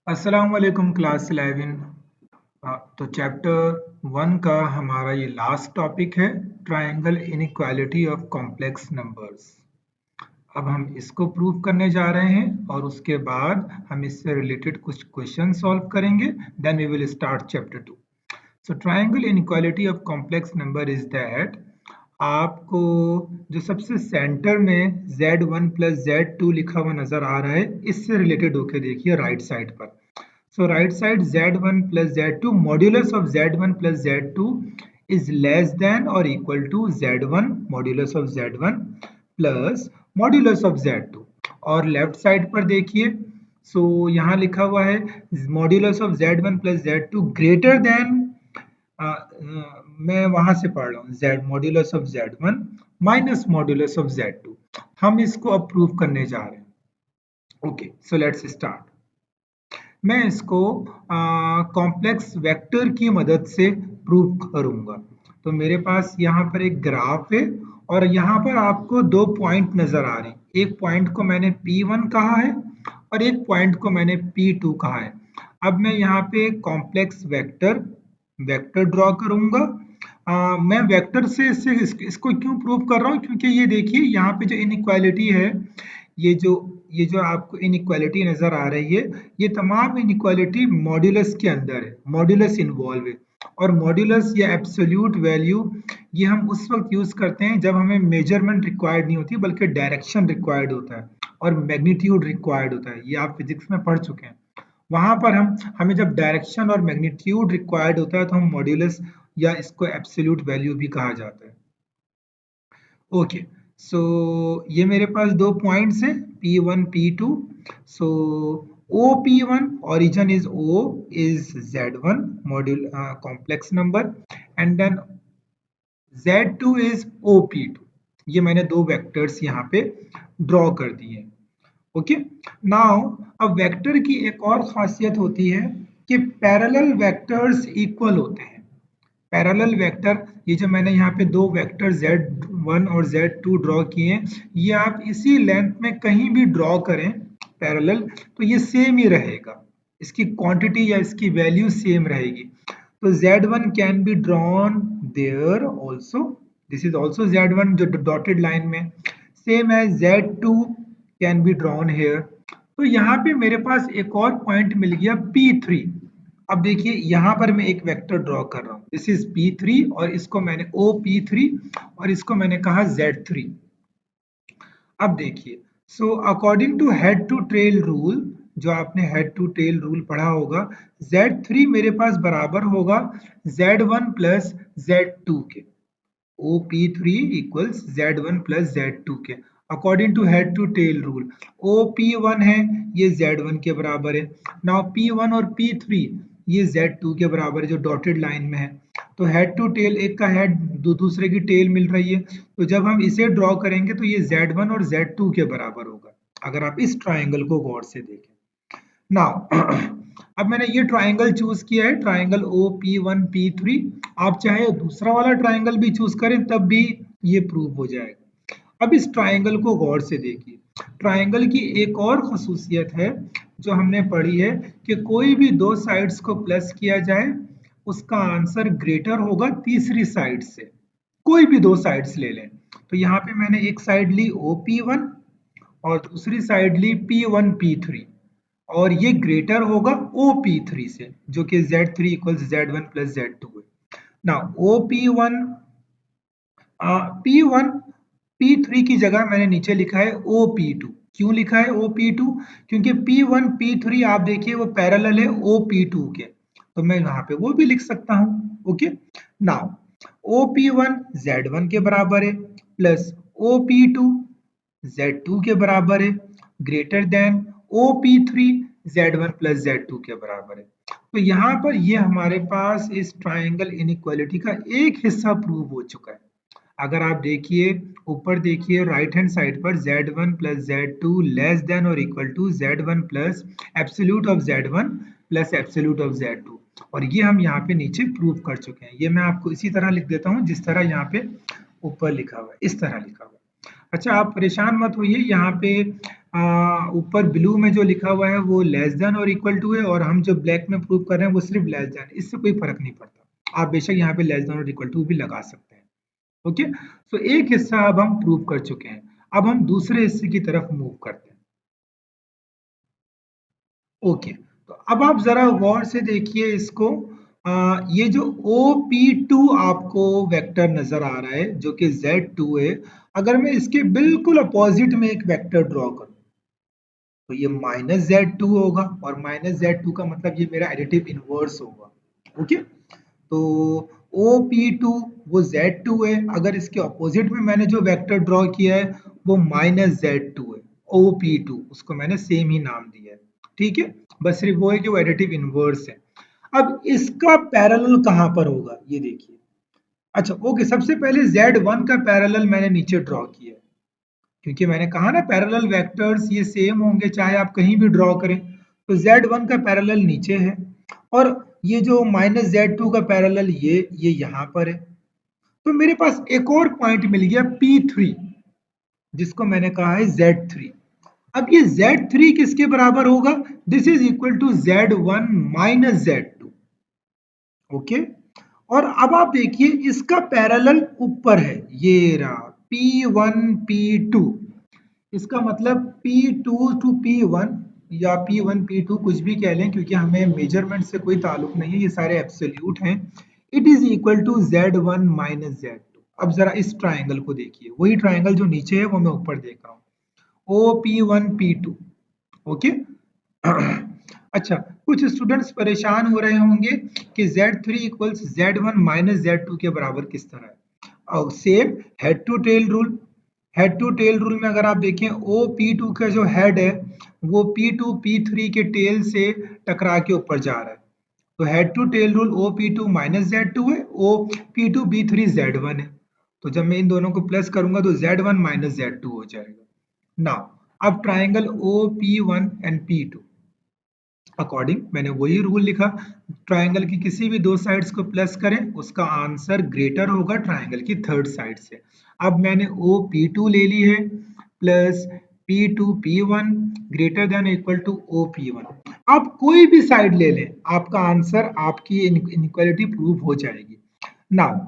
अस्सलाम वालेकुम क्लास 11। तो चैप्टर 1 का हमारा ये लास्ट टॉपिक है triangle inequality of complex numbers. अब हम इसको प्रूव करने जा रहे हैं और उसके बाद हम इससे रिलेटेड कुछ क्वेश्चन सॉल्व करेंगे। Then we will start chapter 2। So triangle inequality of complex number is that आपको जो सबसे सेंटर में z1 प्लस z2 लिखा हुआ नजर आ रहा है, इससे रिलेटेड होके देखिए राइट साइड पर। So right side z1 plus z2 modulus of z1 plus z2 is less than or equal to z1 modulus of z1 plus modulus of z2। और लेफ्ट साइड पर देखिए, सो यहाँ लिखा हुआ है modulus of z1 plus z2 greater then, मैं वहां से पढ़ रहा हूँ, z modulus of z1 minus modulus of z2। हम इसको अब प्रूव करने जा रहे हैं। Okay, so let's start. मैं इसको कॉम्प्लेक्स वेक्टर की मदद से प्रूव करूंगा। तो मेरे पास यहाँ पर एक ग्राफ है और यहाँ पर आपको दो पॉइंट नजर आ रहे हैं। एक पॉइंट को मैंने P1 कहा है और एक पॉइंट को मैंने P2 कहा है। अब मैं यहाँ पे कॉम्प्लेक्स वेक्टर वेक्टर ड्रॉ करूंगा। मैं वेक्टर से इसको क्यों प्रूव कर रहा हूँ, क्योंकि ये देखिए यहाँ पे जो इनइक्वालिटी है, ये जो ये जो आपको इनइक्वालिटी नजर आ रही है, ये तमाम इनइक्वालिटी मॉड्यूलस के अंदर है, मॉड्यूलस इन्वॉल्व है। और मॉड्यूलस या एब्सोल्यूट वैल्यू ये हम उस वक्त यूज करते हैं जब हमें मेजरमेंट रिक्वायर्ड नहीं होती, बल्कि डायरेक्शन रिक्वायर्ड होता है और मैग्नीट्यूड रिक्वायर्ड होता है। ये आप फिजिक्स में पढ़ चुके हैं। वहां पर हमें जब डायरेक्शन और मैग्नीट्यूड रिक्वायर्ड होता है तो हम मॉड्यूलस या इसको एब्सोल्यूट वैल्यू भी कहा जाता है। ओके, सो ये मेरे पास दो पॉइंट्स हैं P1 P2। So OP1 origin is O is Z1 module complex number and then Z2 is OP2। ये मैंने दो वेक्टर्स यहाँ पे ड्रॉ कर दिए। ओके, नाउ अब वेक्टर की एक और खासियत होती है कि पैरेलल वेक्टर्स इक्वल होते हैं। पैरेलल वेक्टर, ये जो मैंने यहाँ पे दो वेक्टर z1 और z2 ड्रॉ किए हैं, ये आप इसी लेंथ में कहीं भी ड्रॉ करें पैरेलल, तो ये सेम ही रहेगा, इसकी क्वांटिटी या इसकी वैल्यू सेम रहेगी। तो z1 can be drawn there also, this is also z1 जो डॉटेड लाइन में, same as z2 can be drawn here. तो यहाँ पे मेरे पास एक और पॉइंट मिल गया P3। अब देखिए यहाँ पर मैं एक वेक्टर ड्रॉ कर रहा हूँ, दिस इज P3 और इसको मैंने OP3 और इसको मैंने कहा Z3। अब देखिए, so according to head to tail rule, जो आपने हेड टू टेल रूल पढ़ा होगा, Z3 मेरे पास बराबर होगा Z1 प्लस Z2 के। OP3 equals Z1 plus Z2 के according to head to tail rule. OP1 है, ये Z1 के बराबर है। नाउ P1 और P3 ये Z2 के बराबर है जो डॉटेड लाइन में है। तो हेड टू टेल, एक का हेड दूसरे की टेल मिल रही है, तो जब हम इसे ड्रॉ करेंगे तो ये Z1 और Z2 के बराबर होगा, अगर आप इस ट्राइंगल को गौर से देखें। नाउ अब मैंने ये ट्राइंगल चूज किया है, ट्राइंगल OP1 P3। आप चाहे दूसरा वाला ट्राइंगल भी चूज करें तब भी ये प्रूव हो जाएगा। अब इस ट्राइंगल को गौर से देखिए। ट्राइंगल की एक और खसूसियत है जो हमने पढ़ी है कि कोई भी दो साइड्स को प्लस किया जाए उसका आंसर ग्रेटर होगा तीसरी साइड से। कोई भी दो साइड्स ले लें, तो यहाँ पे मैंने एक साइड ली OP1 और दूसरी साइड ली P1 P3 और ये ग्रेटर होगा OP3 से, जो कि Z3 equals Z1 plus Z2 है। नाउ OP1 P1 P3 की जगह मैंने नीचे लिखा है OP2। क्यों लिखा है OP2? क्योंकि P1 P3 आप देखिए वो पैरेलल है OP2 के, तो मैं यहाँ पे वो भी लिख सकता हूँ। ओके, नाउ OP1 Z1 के बराबर है प्लस OP2 Z2 के बराबर है greater than OP3 Z1 plus Z2 के बराबर है। तो यहाँ पर ये हमारे पास इस ट्राइंगल इनइक्वालिटी का एक हिस्सा प्रूव हो चुका है। अगर आप देखिए ऊपर देखिए राइट हैंड साइड पर Z1 plus Z2 less than or equal to Z1 plus absolute of Z1 plus absolute of Z2, और ये हम यहाँ पे नीचे प्रूव कर चुके हैं। ये मैं आपको इसी तरह लिख देता हूँ जिस तरह यहाँ पे ऊपर लिखा हुआ है, इस तरह लिखा हुआ है। अच्छा, आप परेशान मत होइए, यहाँ पे ऊपर ब्लू में जो लिखा हुआ है वो less than or equal to है, और हम जो ब्लैक में प्रूव कर रहे हैं वो सिर्फ लेस देन, इससे कोई फर्क नहीं पड़ता। आप बेशक यहाँ पे less than or equal to भी लगा सकते हैं। ओके, तो एक हिस्सा अब हम प्रूव कर चुके हैं। अब हम दूसरे हिस्से की तरफ मूव करते हैं। ओके, तो अब आप जरा गौर से देखिए इसको। ये जो OP2 आपको वेक्टर नजर आ रहा है जो कि Z2 है, अगर मैं इसके बिल्कुल अपोजिट में एक वेक्टर ड्रॉ करूं तो ये -Z2 होगा, और -Z2 का मतलब ये मेरा एडिटिव इनवर्स होगा। ओके, तो OP2 वो Z2 है, अगर इसके अपोजिट में मैंने जो वेक्टर ड्रॉ किया है वो -Z2 है। OP2 उसको मैंने सेम ही नाम दिया है। ठीक है, बस सिर्फ वो है कि वो एडिटिव इनवर्स है। अब इसका पैरेलल कहां पर होगा ये देखिए। अच्छा ओके, सबसे पहले Z1 का पैरेलल मैंने नीचे ड्रॉ किया है, क्योंकि मैंने कहा ना पैरेलल वेक्टर्स ये सेम होंगे चाहे आप कहीं भी ड्रॉ करें। तो Z1 का पैरेलल नीचे है, और ये जो -Z2 का पैरेलल ये यहाँ पर है। तो मेरे पास एक और पॉइंट मिल गया P3, जिसको मैंने कहा है Z3। अब ये Z3 किसके बराबर होगा? This is equal to Z1 minus Z2। Okay, और अब आप देखिए इसका पैरेलल ऊपर है, ये रहा P1 P2। इसका मतलब P2 टू P1 या P1 P2 कुछ भी कह लें, क्योंकि हमें मेजरमेंट से कोई ताल्लुक नहीं है, ये सारे एब्सोल्यूट हैं। It is equal to Z1 minus Z2। अब जरा इस ट्राइंगल को देखिए, वही ट्राइंगल जो नीचे है वो मैं ऊपर देख रहा हूँ, OP1 P2। ओके, अच्छा, कुछ स्टूडेंट्स परेशान हो रहे होंगे कि Z3 equals Z1 minus Z2 के बराबर किस तरह है। और same head to tail rule, head to tail rule में अगर आप देखें OP2 का जो हेड है वो P2 P3 के टेल से टकरा के ऊपर जा रहा है। तो head to tail rule OP2 minus Z2 है, OP2 B3 Z1 है। तो जब मैं इन दोनों को प्लस करूंगा तो Z1 माइनस Z2 हो जाएगा। नाउ अब triangle OP1 and P2 according मैंने वही रूल लिखा, ट्राइंगल की किसी भी दो साइड्स को प्लस करें उसका आंसर ग्रेटर होगा ट्राइंगल की थर्ड साइड से। अब मैंने OP2 ले ली है plus P2 P1 greater than equal to OP1। आप कोई भी साइड ले लें आपका आंसर, आपकी इनइक्वालिटी प्रूव हो जाएगी। नाउ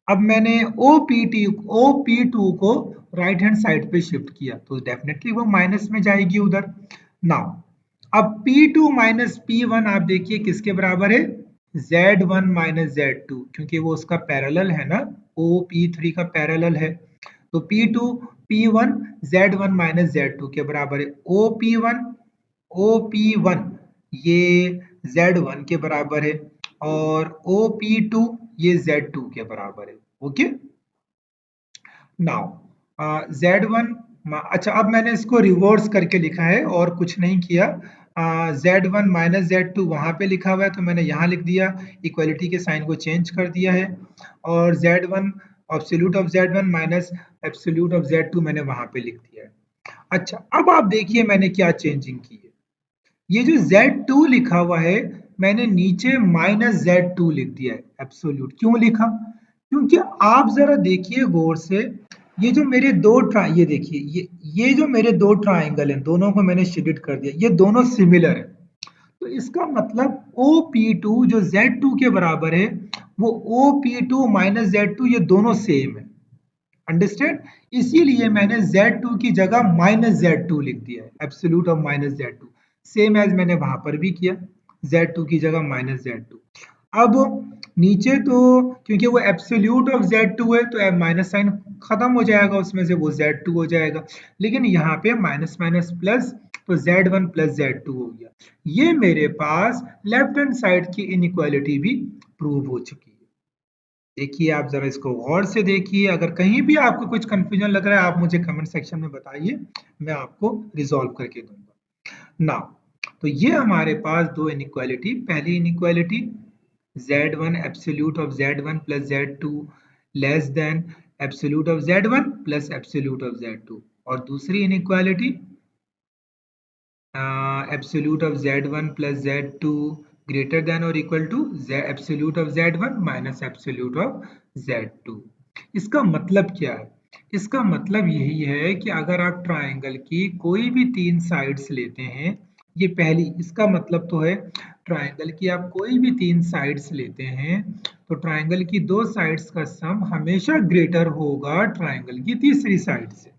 अब मैंने OP2 को राइट हैंड साइड पे शिफ्ट किया तो डेफिनेटली वो माइनस में जाएगी उधर। नाउ अब P2 माइनस P1 आप देखिए किसके बराबर है? Z1 माइनस Z2, क्योंकि वो उसका पैरेलल है ना, OP3 का पैरेलल है। तो P2 P1 Z1 minus Z2 के बराबर है। OP1 ये Z1 के बराबर है, और OP2 ये Z2 के बराबर है। ओके, नाउ Z1, अच्छा अब मैंने इसको रिवर्स करके लिखा है और कुछ नहीं किया। Z1 माइनस Z2 वहां पे लिखा हुआ है तो मैंने यहाँ लिख दिया, इक्वलिटी के साइन को चेंज कर दिया है, और Z1 absolute of Z1 minus absolute of Z2 मैंने वहां पे लिख दिया है। अच्छा अब आप देखिए मैंने क्या चेंजिंग की है। ये जो Z2 लिखा हुआ है मैंने नीचे माइनस Z2 लिख दिया है एब्सोल्यूट। क्यों लिखा? क्योंकि आप जरा देखिए गौर से, ये जो मेरे दो ट्राई ये देखिए, ये जो मेरे दो ट्राइंगल हैं दोनों को मैंने शेडेड कर दिया, ये दोनों सिमिलर है। तो इसका मतलब OP2 जो Z2 के बराबर है वो OP2 माइनस Z2 ये दोनों सेम है। अंडरस्टैंड? इसीलिए मैंने Z2 की जगह माइनस Z2 लिख दिया है, absolute of minus Z2, same as मैंने वहां पर भी किया, Z2 की जगह माइनस Z2। अब नीचे तो क्योंकि वो एब्सोल्यूट ऑफ Z2 है तो माइनस साइन खत्म हो जाएगा उसमें से, वो Z2 हो जाएगा। लेकिन यहाँ पे माइनस माइनस प्लस, तो Z1 प्लस Z2 हो गया। ये मेरे पास लेफ्ट हैंड साइड की इनइक्वालिटी भी प्रूव हो चुकी है। देखिए आप जरा इसको गौर से देखिए, अगर कहीं भी आपको कुछ कंफ्यूजन लग रहा है आप मुझे कमेंट सेक्शन में बताइए, मैं आपको रिजॉल्व करके दूंगा। नाउ तो ये हमारे पास दो इनइक्वालिटी, पहली inequality Z1 absolute of Z1 plus Z2 less than absolute of Z1 plus absolute of Z2, और दूसरी inequality absolute of Z1 plus Z2 greater than or equal to absolute of Z1 minus absolute of Z2। इसका मतलब क्या है? इसका मतलब यही है कि अगर आप ट्रायंगल की कोई भी 3 साइड्स लेते हैं, ये पहली इसका मतलब तो है ट्रायंगल की आप कोई भी 3 साइड्स लेते हैं, तो ट्रायंगल की 2 साइड्स का सम हमेशा ग्रेटर होगा ट्रायंगल की तीसरी साइड से।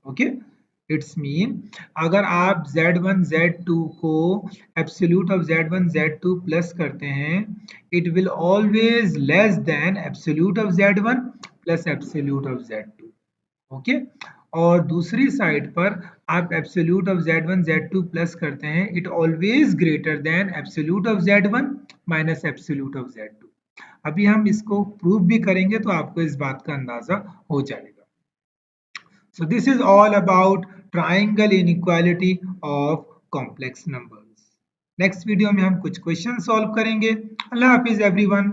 ओके, इट्स मीन अगर आप z1 z2 को absolute of z1 z2 plus करते हैं, it will always less than absolute of z1 plus absolute of z2। Okay, और दूसरी साइड पर आप absolute of z1 z2 plus करते हैं, it always greater than absolute of z1 minus absolute of z2। अभी हम इसको प्रूव भी करेंगे तो आपको इस बात का अंदाजा हो जाएगा। So this is all about triangle inequality of complex numbers. Next video में हम कुछ क्वेश्चन सॉल्व करेंगे। अल्लाह हाफिज एवरीवन।